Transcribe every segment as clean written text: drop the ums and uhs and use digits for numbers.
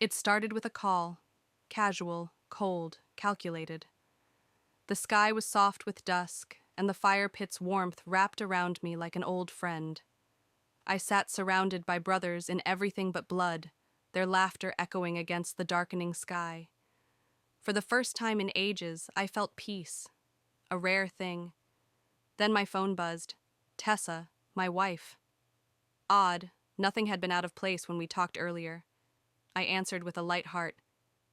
It started with a call, casual, cold, calculated. The sky was soft with dusk, and the fire pit's warmth wrapped around me like an old friend. I sat surrounded by brothers in everything but blood, their laughter echoing against the darkening sky. For the first time in ages, I felt peace, a rare thing. Then my phone buzzed. Tessa, my wife. Odd, nothing had been out of place when we talked earlier. I answered with a light heart.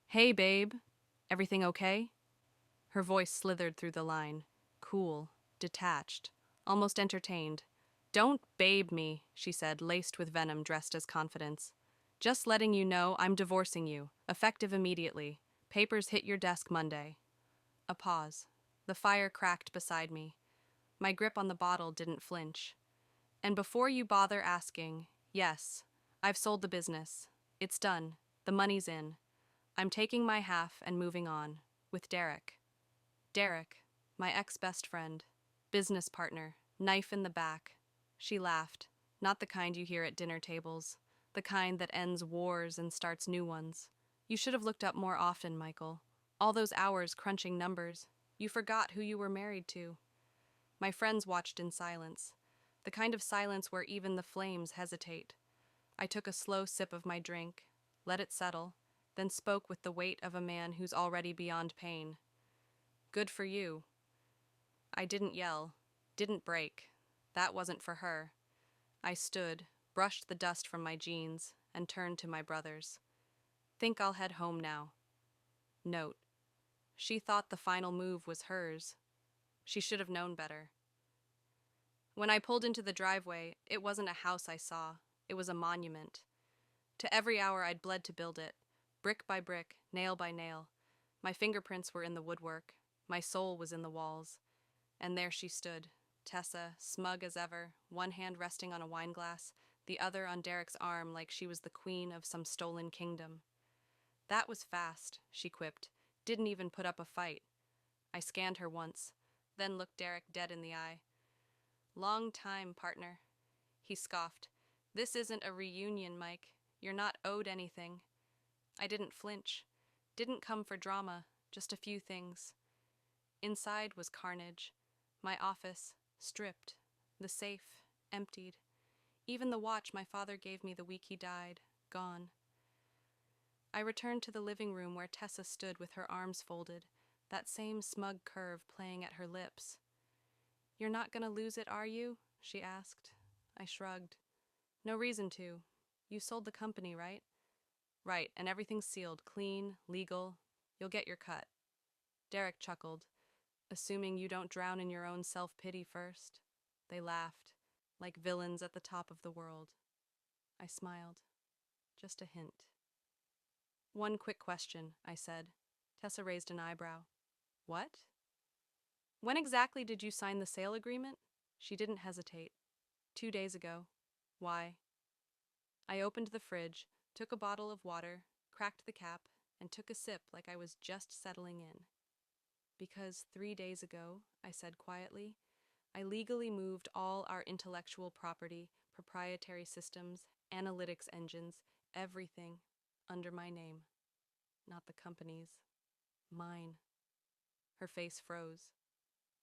Hey, babe. Everything okay? Her voice slithered through the line. Cool, detached, almost entertained. Don't babe me, she said, laced with venom dressed as confidence. Just letting you know I'm divorcing you, effective immediately. Papers hit your desk Monday. A pause. The fire cracked beside me. My grip on the bottle didn't flinch. And before you bother asking, yes, I've sold the business. It's done. The money's in. I'm taking my half and moving on. With Derek. Derek, my ex-best friend. Business partner. Knife in the back. She laughed. Not the kind you hear at dinner tables. The kind that ends wars and starts new ones. You should have looked up more often, Michael. All those hours crunching numbers. You forgot who you were married to. My friends watched in silence. The kind of silence where even the flames hesitate. I took a slow sip of my drink, let it settle, then spoke with the weight of a man who's already beyond pain. Good for you. I didn't yell, didn't break. That wasn't for her. I stood, brushed the dust from my jeans, and turned to my brothers. Think I'll head home now. Note. She thought the final move was hers. She should have known better. When I pulled into the driveway, it wasn't a house I saw. It was a monument. To every hour I'd bled to build it, brick by brick, nail by nail. My fingerprints were in the woodwork. My soul was in the walls. And there she stood, Tessa, smug as ever, one hand resting on a wineglass, the other on Derek's arm like she was the queen of some stolen kingdom. That was fast, she quipped. Didn't even put up a fight. I scanned her once, then looked Derek dead in the eye. Long time, partner. He scoffed. This isn't a reunion, Mike. You're not owed anything. I didn't flinch. Didn't come for drama, just a few things. Inside was carnage. My office, stripped. The safe, emptied. Even the watch my father gave me the week he died, gone. I returned to the living room where Tessa stood with her arms folded, that same smug curve playing at her lips. You're not gonna lose it, are you? She asked. I shrugged. No reason to. You sold the company, right? Right, and everything's sealed, clean, legal. You'll get your cut. Derek chuckled. Assuming you don't drown in your own self-pity first. They laughed, like villains at the top of the world. I smiled. Just a hint. One quick question, I said. Tessa raised an eyebrow. What? When exactly did you sign the sale agreement? She didn't hesitate. 2 days ago. Why? I opened the fridge, took a bottle of water, cracked the cap, and took a sip like I was just settling in. Because 3 days ago, I said quietly, I legally moved all our intellectual property, proprietary systems, analytics engines, everything, under my name. Not the company's. Mine. Her face froze.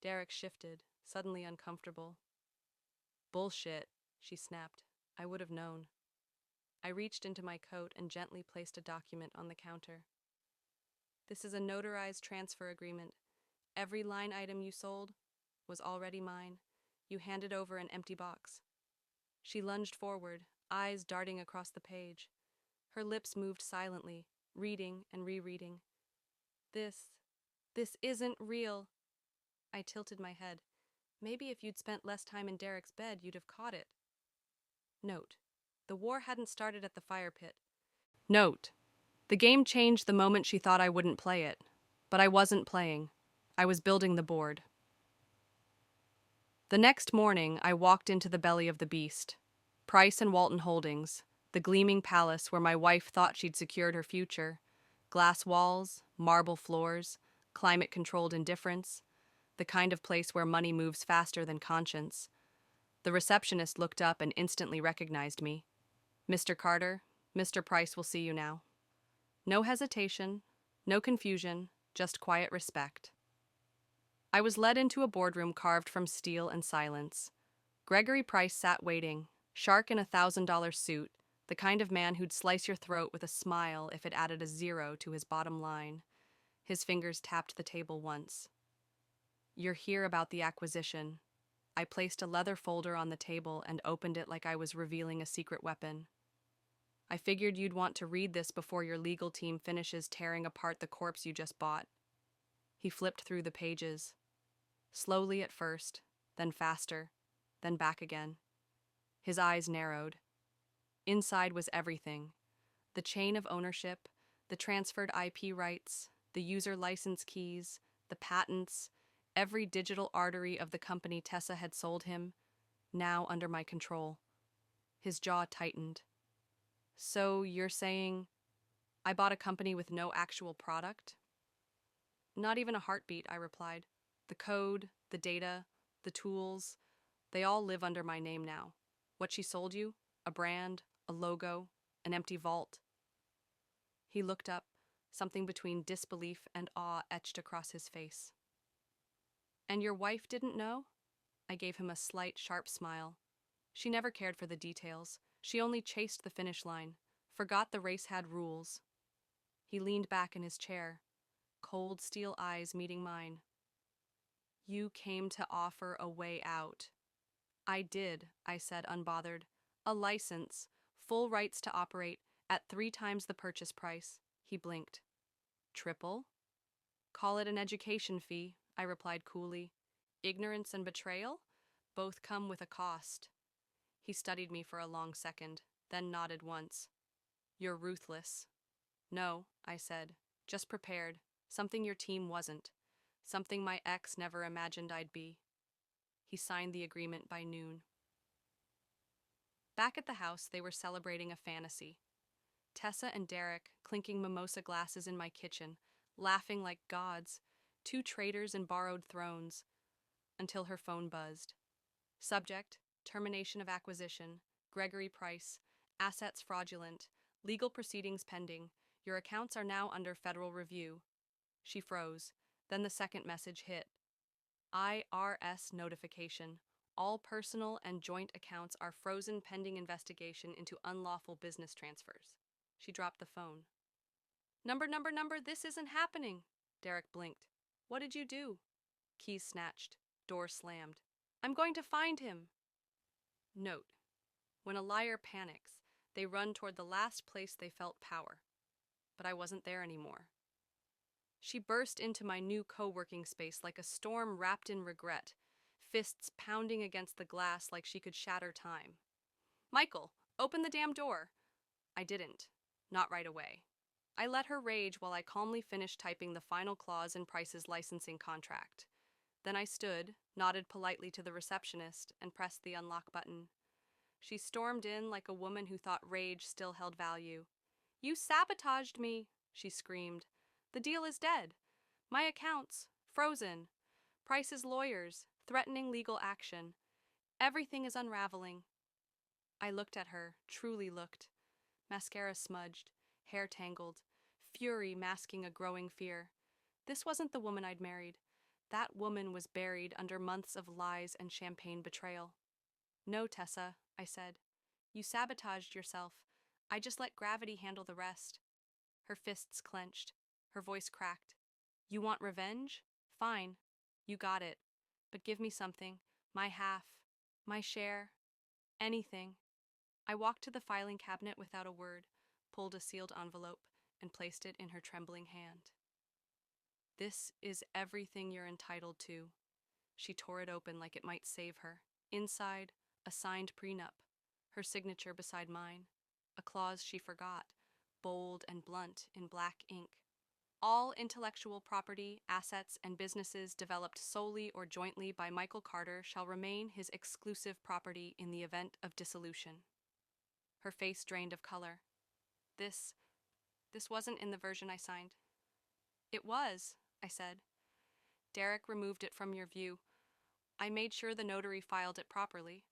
Derek shifted, suddenly uncomfortable. Bullshit, she snapped. I would have known. I reached into my coat and gently placed a document on the counter. This is a notarized transfer agreement. Every line item you sold was already mine. You handed over an empty box. She lunged forward, eyes darting across the page. Her lips moved silently, reading and rereading. This isn't real. I tilted my head. Maybe if you'd spent less time in Derek's bed, you'd have caught it. Note. The war hadn't started at the fire pit. Note. The game changed the moment she thought I wouldn't play it. But I wasn't playing. I was building the board. The next morning, I walked into the belly of the beast. Price and Walton Holdings, the gleaming palace where my wife thought she'd secured her future. Glass walls, marble floors, climate-controlled indifference. The kind of place where money moves faster than conscience. The receptionist looked up and instantly recognized me. Mr. Carter, Mr. Price will see you now. No hesitation, no confusion, just quiet respect. I was led into a boardroom carved from steel and silence. Gregory Price sat waiting, shark in $1,000 suit, the kind of man who'd slice your throat with a smile if it added a zero to his bottom line. His fingers tapped the table once. "You're here about the acquisition." I placed a leather folder on the table and opened it like I was revealing a secret weapon. "I figured you'd want to read this before your legal team finishes tearing apart the corpse you just bought." He flipped through the pages. Slowly at first, then faster, then back again. His eyes narrowed. Inside was everything: the chain of ownership, the transferred IP rights, the user license keys, the patents, every digital artery of the company Tessa had sold him, now under my control. His jaw tightened. "So you're saying I bought a company with no actual product?" "Not even a heartbeat," I replied. "The code, the data, the tools, they all live under my name now. What she sold you? A brand, a logo, an empty vault." He looked up, something between disbelief and awe etched across his face. "And your wife didn't know?" I gave him a slight, sharp smile. "She never cared for the details. She only chased the finish line, forgot the race had rules." He leaned back in his chair, cold steel eyes meeting mine. "You came to offer a way out." "I did," I said, unbothered. "A license, full rights to operate, at 3 times the purchase price." He blinked. "Triple?" "Call it an education fee," I replied coolly. "Ignorance and betrayal? Both come with a cost." He studied me for a long second, then nodded once. "You're ruthless." "No," I said, "just prepared. Something your team wasn't. Something my ex never imagined I'd be." He signed the agreement by noon. Back at the house, they were celebrating a fantasy. Tessa and Derek clinking mimosa glasses in my kitchen, laughing like gods, 2 traitors in borrowed thrones, until her phone buzzed. Subject: termination of acquisition, Gregory Price, assets fraudulent, legal proceedings pending, your accounts are now under federal review. She froze. Then the second message hit. IRS notification. All personal and joint accounts are frozen pending investigation into unlawful business transfers. She dropped the phone. Number, this isn't happening." Derek blinked. "What did you do?" Keys snatched. Door slammed. "I'm going to find him." Note: when a liar panics, they run toward the last place they felt power. But I wasn't there anymore. She burst into my new co-working space like a storm wrapped in regret, fists pounding against the glass like she could shatter time. "Michael, open the damn door." I didn't. Not right away. I let her rage while I calmly finished typing the final clause in Price's licensing contract. Then I stood, nodded politely to the receptionist, and pressed the unlock button. She stormed in like a woman who thought rage still held value. "You sabotaged me," she screamed. "The deal is dead. My accounts, frozen. Price's lawyers, threatening legal action. Everything is unraveling." I looked at her, truly looked. Mascara smudged, hair tangled, fury masking a growing fear. This wasn't the woman I'd married. That woman was buried under months of lies and champagne betrayal. "No, Tessa," I said. "You sabotaged yourself. I just let gravity handle the rest." Her fists clenched. Her voice cracked. "You want revenge? Fine. You got it. But give me something. My half. My share. Anything." I walked to the filing cabinet without a word, pulled a sealed envelope, and placed it in her trembling hand. "This is everything you're entitled to." She tore it open like it might save her. Inside, a signed prenup, her signature beside mine, a clause she forgot, bold and blunt in black ink. "All intellectual property, assets, and businesses developed solely or jointly by Michael Carter shall remain his exclusive property in the event of dissolution." Her face drained of color. This wasn't in the version I signed." "It was," I said. "Derek removed it from your view. I made sure the notary filed it properly.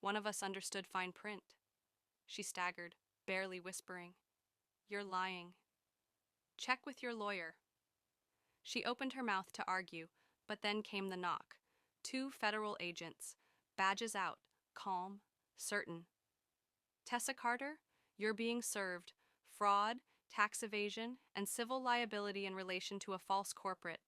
One of us understood fine print." She staggered, barely whispering. "You're lying." Check with your lawyer. She opened her mouth to argue, but then came the knock. 2 federal agents, badges out, calm, certain. Tessa Carter, you're being served. Fraud, tax evasion, and civil liability in relation to a false corporate.